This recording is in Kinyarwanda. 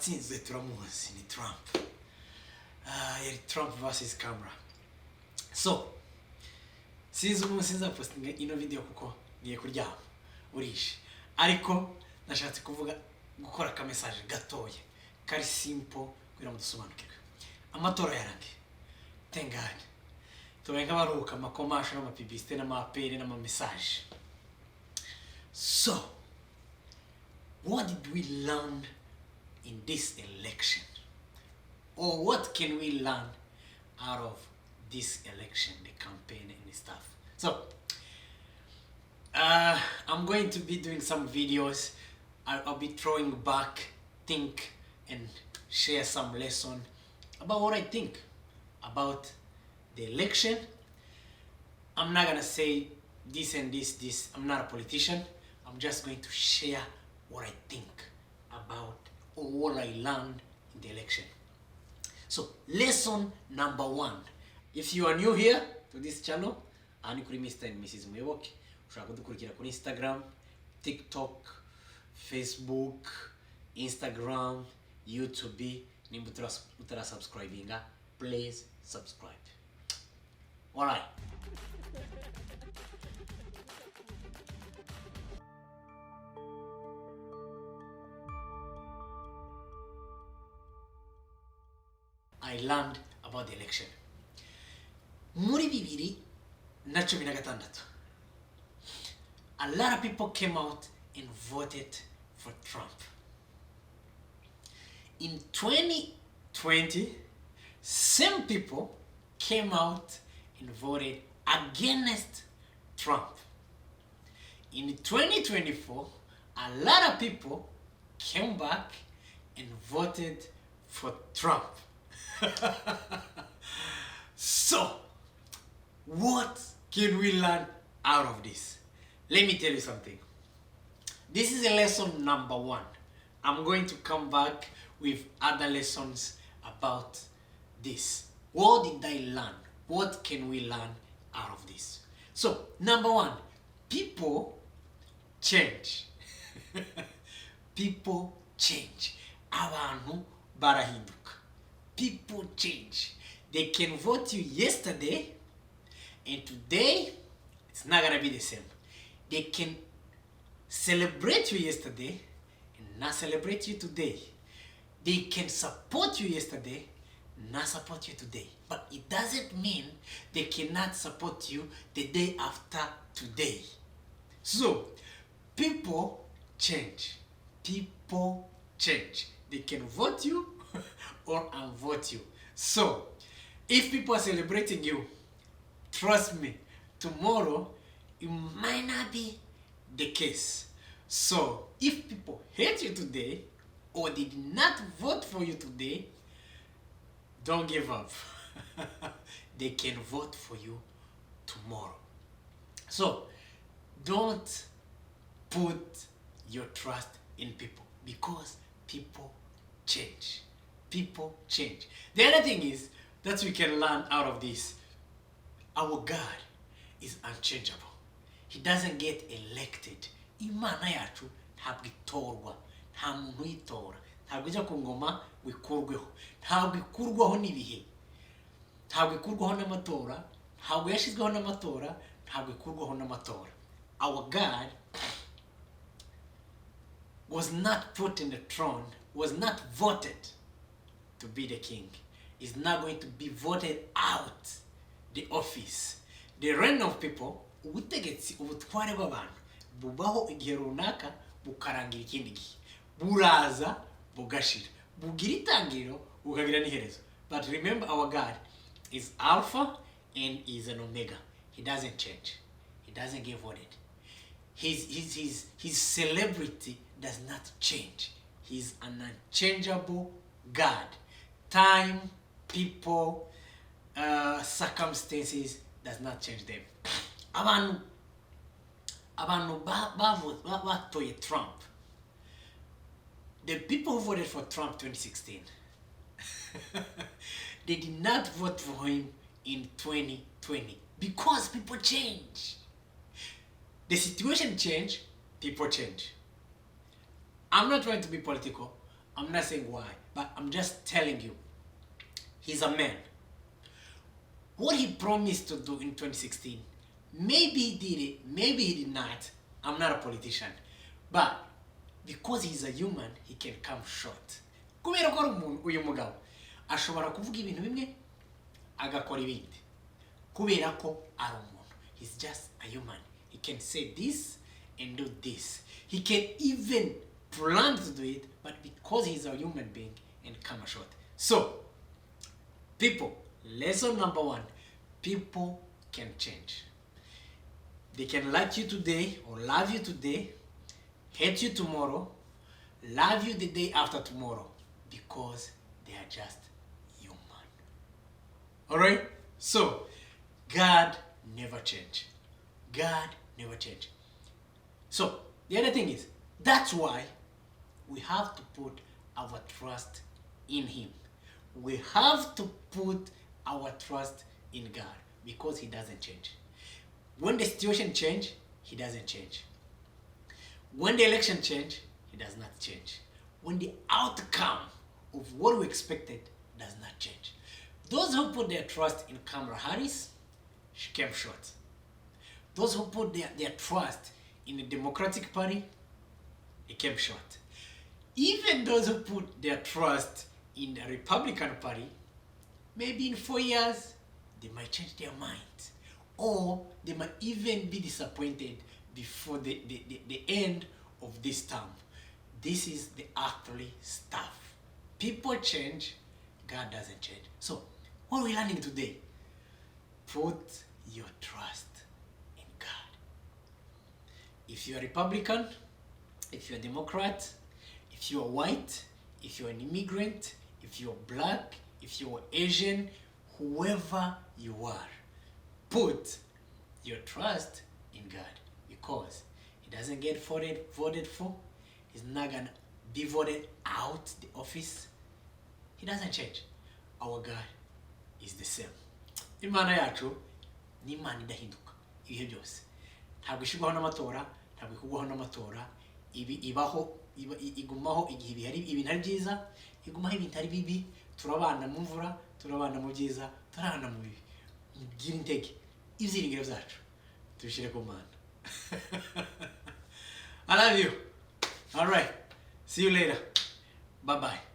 uwatsinze turamuzi ni Trump. Yari Trump versus camera. So sinzi umunsi nzapostinga ino video kuko ngiye kuryama urishe, ariko nashatse kuvuga gukora ka message gatoya kari simple kugira ngo dusobanukirwe. Amatora yarangiye, thank God. Tubaye nk'abaruhuka amakomasho n'amapibisite n'amapere n'amamessage. So what did we learn in this election? Or what can we learn out of this election, the campaign and stuff? So I'm going to be doing some videos. I'll be throwing back, think and share some lesson about what I think about the election. I'm not gonna say this and this. I'm not a politician. I'm just going to share what I think about or what I learned in the election. So lesson number 1. If you are new here to this channel, ani kuri Mr. and Mrs. Muyoboke, ushaka kudukurikira kuri Instagram, TikTok, Facebook, Instagram, YouTube. Nimba utara subscribinga, please subscribe. Alright. I learned about the election. Muri 2016, a lot of people came out and voted for Trump. In 2020, same people came out and voted against Trump. In 2024, a lot of people came back and voted for Trump. So, what can we learn out of this? Let me tell you something. This is a lesson number 1. I'm going to come back with other lessons about this. What did I learn? What can we learn out of this? So, number 1, people change. People change. Abantu barahinduka. People change. They can vote you yesterday and today it's not gonna be the same. They can celebrate you yesterday and not celebrate you today. They can support you yesterday, not support you today. But it doesn't mean they cannot support you the day after today. So people change. People change. They can vote you or unvote you. So if people are celebrating you, trust me, tomorrow it might not be the case. So if people hate you today or they did not vote for you today, don't give up. They can vote for you tomorrow. So don't put your trust in people because people change. People change. The other thing is that we can learn out of this. Our God is unchangeable. He doesn't get elected. Imana yacu ntabwo itorwa, nta muntu uyitora, ntabwo ijya ku ngoma wikurweho, ntabwo ikurwaho n'ibihe, ntabwo ikurwaho n'amatora, ntabwo yashizweho n'amatora, ntabwo ikurwaho n'amatora. Our God was not put in the throne, was not voted to be the king. Is not going to be voted out the office. The reign of people, ubutegetsi ubutware bw'abantu bubaho igihe runaka bukarangira ikindi gihe, buraza bugashira, bugira itangiriro bukagira n'iherezo. But remember, our God is Alpha and is an Omega. He doesn't change. He doesn't get voted. His celebrity does not change. He's an unchangeable God. Time, people, circumstances does not change them. Abantu batoye Trump. The people who voted for Trump 2016, they did not vote for him in 2020 because people change. The situation change, people change. I'm not trying to be political. I'm not saying why, but I'm just telling you, he's a man. What he promised to do in 2016, maybe he did it, maybe he did not. I'm not a politician. But because he's a human, he can come short. Kubera ko ari uyu mugabo ashobora kuvuga ibintu bimwe agakora ibindi. Kubera ko ari umuntu. He's just a human. He can say this and do this. He can even plan to do it, but because he's a human being and come short. So, people, lesson number 1, people can change. They can like you today or love you today, hate you tomorrow, love you the day after tomorrow, because they are just human. Alright? So, God never change. God never change. So, the other thing is, that's why we have to put our trust in Him. We have to put our trust in God because He doesn't change. When the situation change, He doesn't change. When the election change, He does not change. When the outcome of what we expected does not change. Those who put their trust in Kamala Harris, she came short. Those who put their trust in the Democratic Party, they came short. Even those who put their trust in the Republican Party, maybe in 4 years, they might change their minds. Or they might even be disappointed before the end of this term. This is the actually stuff. People change, God doesn't change. So, what are we learning today? Put your trust in God. If you're a Republican, if you're a Democrat, if you're white, if you're an immigrant, if you're black, if you're Asian, whoever you are, put your trust in God, because He doesn't get voted for. He's not gonna be voted out the office. He doesn't change. Our God is the same. Imana yacu ni Imana idahinduka ibihe byose. Ntabwo ishirwaho n'amatora, ntabwo ikugwaho n'amatora. Igumaho igihe ibintu ari byiza, igumaho ibintu ari bibi. Turabana mu mvura, turabana mu byiza, turabana mu bibi. Mugire intege ibyiringiro byacu tubishyire ku Mana. I love you. All right. See you later. Bye bye.